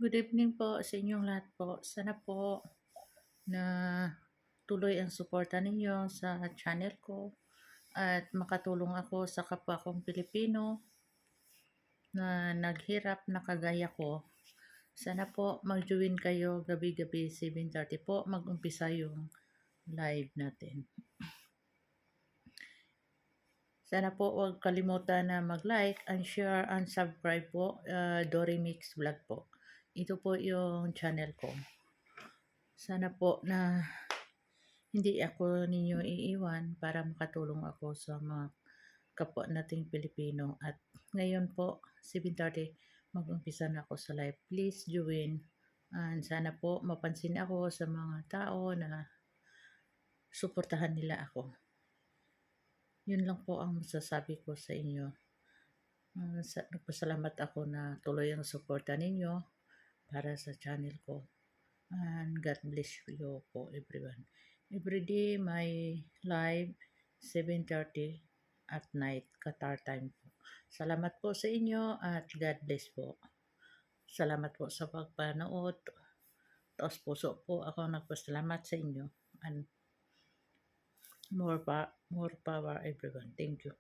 Good evening po sa inyong lahat po. Sana po na tuloy ang suporta ninyo sa channel ko at makatulong ako sa kapwa kong Pilipino na naghirap na kagaya ko. Sana po mag-join kayo gabi-gabi 7:30 po mag-umpisa yung live natin. Sana po huwag kalimutan na mag-like and share and subscribe po Dory Mix Vlog po. Ito po yung channel ko. Sana po na hindi ako ninyo iiwan para makatulong ako sa mga kapwa nating Pilipino. At ngayon po, 7:30, mag-umpisa na ako sa live. Please join. And sana po mapansin ako sa mga tao na suportahan nila ako. Yun lang po ang masasabi ko sa inyo. Nagpasalamat ako na tuloy ang suporta ninyo para sa channel ko. And God bless you po everyone. Every day my live 7:30 at night Qatar time po. Salamat po sa inyo at God bless po. Salamat po sa pagpanood. Taos puso po ako nagpasalamat sa inyo and more power everyone. Thank you.